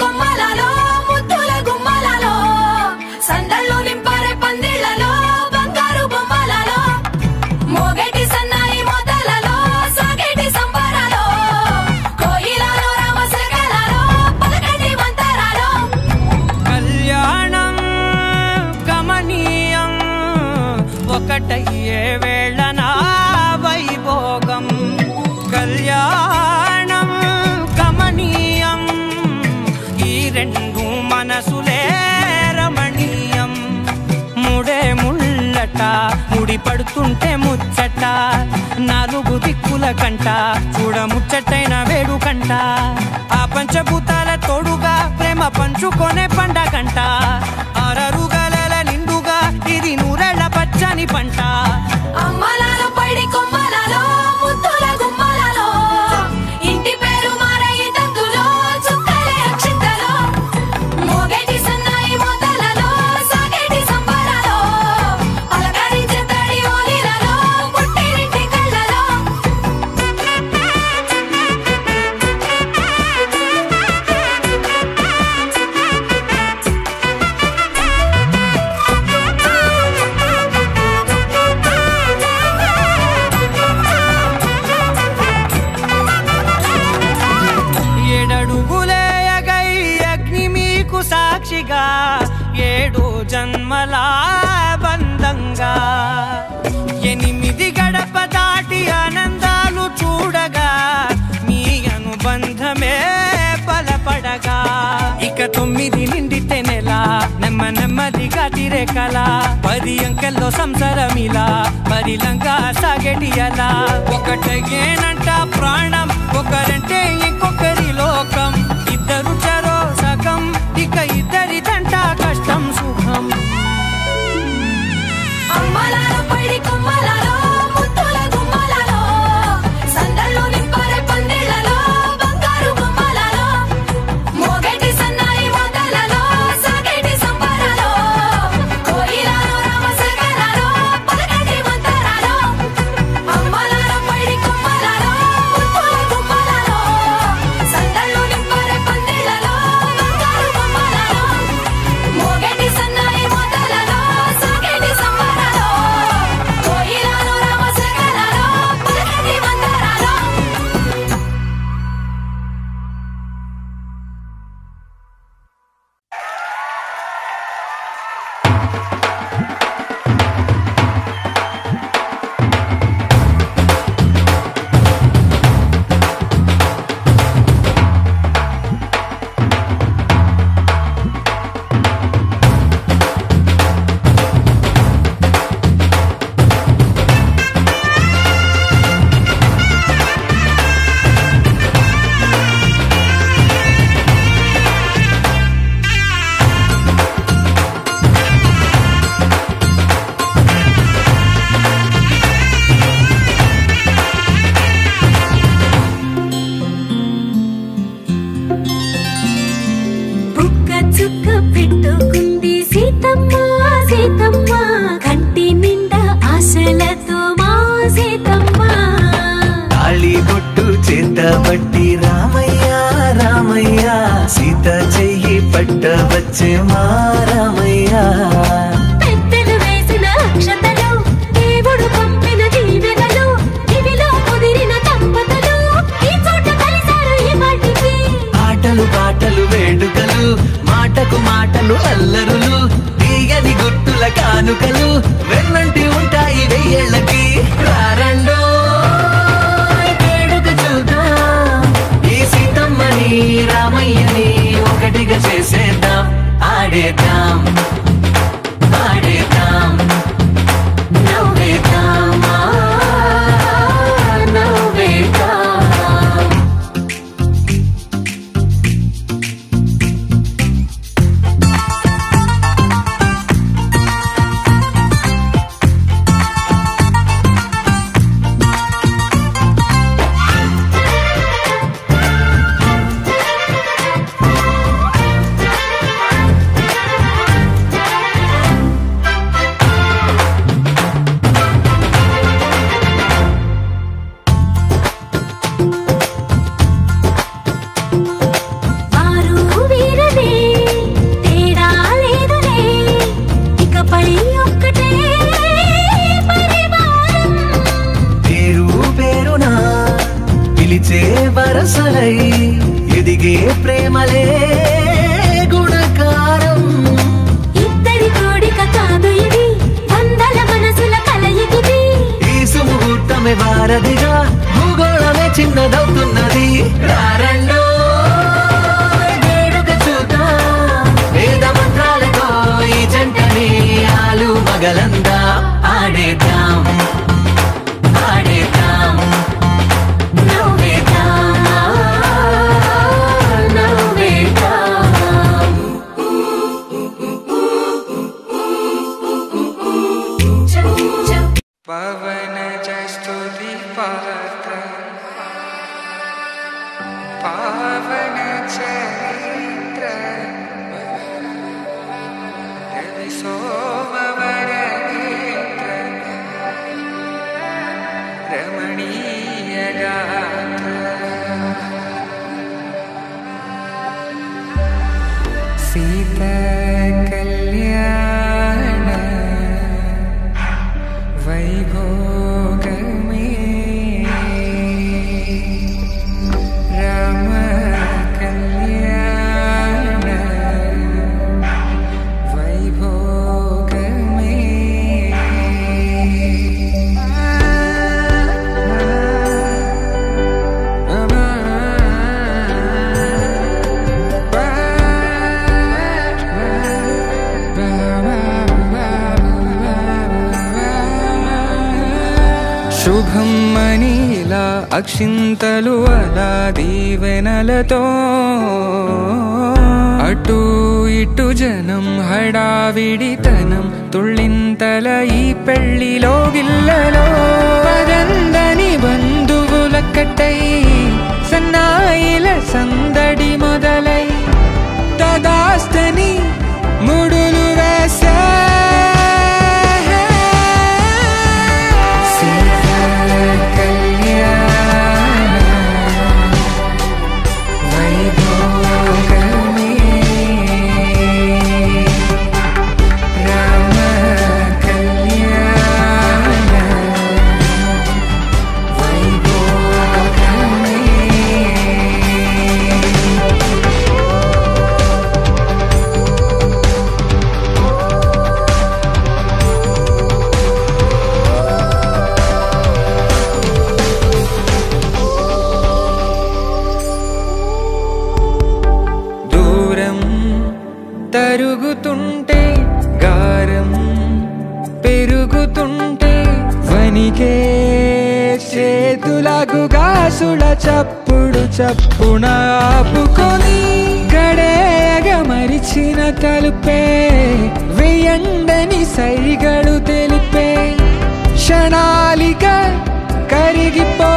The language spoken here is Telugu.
కొమ్మలలో ముద్దుల గుమ్మలలో సందళ్ళు నింపరే పందిళ్లలో బంగారు బొమ్మలలో మోగేటి సన్నాయి మోతలలో సాగేటి సంబరాలో కోయిలలో రామశకలలో పలకటి మంతరాలో కళ్యాణం గమనీయం ఒకటయ్యే వేళన వైభోగం కళ్యాణం గమనీయం ఈ రెండు మనసులే రమణీయం ముడే ముళ్ళట ముడి పడుతుంటే ముచ్చట నాలుగు దిక్కుల కంట చూడ ముచ్చటైన వేడుకంట ఆ పంచభూతాల తోడుగా ప్రేమ పంచుకొనే పండగంట ఆరరుగల నిండుగా ఇది నూరెళ్ళ పచ్చని పంట అమ్మలాలో పడి కొమ్మలలో ముద్దుల గుమ్మలలో ఇంటి పేరు మారయి తందులో చుక్కలే అక్షింతలో మోగేటి సన్నాయి మోతలలో సాగేటి సంబరాలో పలకరించే తడి ఓలిలలో పుట్టినింటి కళ్ళలో ఏడడుగులేయగై అగ్ని మీకు సాక్షిగా ఏడు జన్మల బంధంగా 8 గడప దాటి ఆనందాలు చూడగా మీ అనుబంధమే బలపడగా ఇక 9 నిండితే నెల నెమ్మదిగా తిరేకల 10 అంకెల్లో సంసారమిలా పరిలంగా సాగేటి అలా ఒకటేనంట ప్రాణం ఒకరంటే ఇంకొకరి లోకం ఇద్దరు చరో సగం ఇక ఇద్దరిదంట కష్టం సుఖం అమ్మలాలో పడి కొమ్మలలో ముద్దుల గుమ్మలలో సందళ్ళు నింపరే పందిళ్లలో బంగారు బొమ్మలలో మోగేటి సన్నాయి మోతలలో సాగేటి సంబరాలో కోయిలలో రామశకలలో పలకటి మంతరాలో అమ్మలాలో పడి కొమ్మలలో ముద్దుల గుమ్మలలో సందళ్ళు నింపరే పందిళ్లలో బంగారు బొమ్మలలో మోగేటి సన్నాయి మోతలలో సాగేటి సంబరాలో కోయిలలో రామశకలలో పలకటి మంతరాలో బుక్క చుక్క పెట్టుకుంది సీతమ్మ సీతమ్మ కంటి నిండా ఆశలతో మా సీతమ్మ తాళి బొట్టు చేతబట్టి రామయ్య రామయ్య సీత చెయ్యి పట్ట వచ్చే మా రామయ్య పెద్దలు వేసిన అక్షతలు దేవుడు పంపిన దీవెనలు ఇవిలో కుదిరిన దంపతులు ఈ చోట కలిసారు ఈ వాటికి ఆటలు పాటలు వేడుకలు మాటకు మాటలు అల్లరులు తీయని గుట్టుల కానుకలు వెన్నంటి ఉంటాయి వెయ్యేళ్ళకి రారండో వేడుక చూద్దాం ఈ సీతమ్మని రామయ్యని ఒకటిగా చేసేద్దాం ఆడేద్దాం ఆడేద్దాం నవ్వేద్దాం నవ్వేద్దాం వరసలై ఎదిగే ప్రేమలే గుణకారం. ఇద్దరి కోడిక కాదు ఇది, వందల మనసుల కలయికిది. ఈ సుముహూర్తమే వారధిగా, భూగోళమే చిన్నదవుతున్నది. రారండో వేడుక చూద్దాం, వేద మంత్రాలతో ఈ జంటని ఆలు మగలందా ఆడేద్దాం ఆడేద్దాం నవ్వేద్దాం నవ్వేద్దాం. పవన జస్తుతి పాత్ర పావన చరిత్ర రవి సోమవర నేత్ర రమణీయ గాత్ర సీత కళ్యాణ వైభోగమే రామ కళ్యాణ వైభోగమే. శుభం మనీలా అక్షింతలు అలా దీవెనలతో అటు ఇటు జనం హడావిడితనం తుళ్ళింతల ఈ పెళ్లిలో గిల్లలో పదందని బంధువుల కట్టై సన్నాయిల సందడి మొదలై తదాస్తని ముడులు వేసా. తరుగుతుంటే గారం పెరుగుతుంటే వనికే చేతులకు గాసుల చప్పుడు చప్పున ఆపుకొని గడేయగ మరిచిన తలుపే వేయండని సైగడు తెలిపే క్షణాలిక కరిగిపో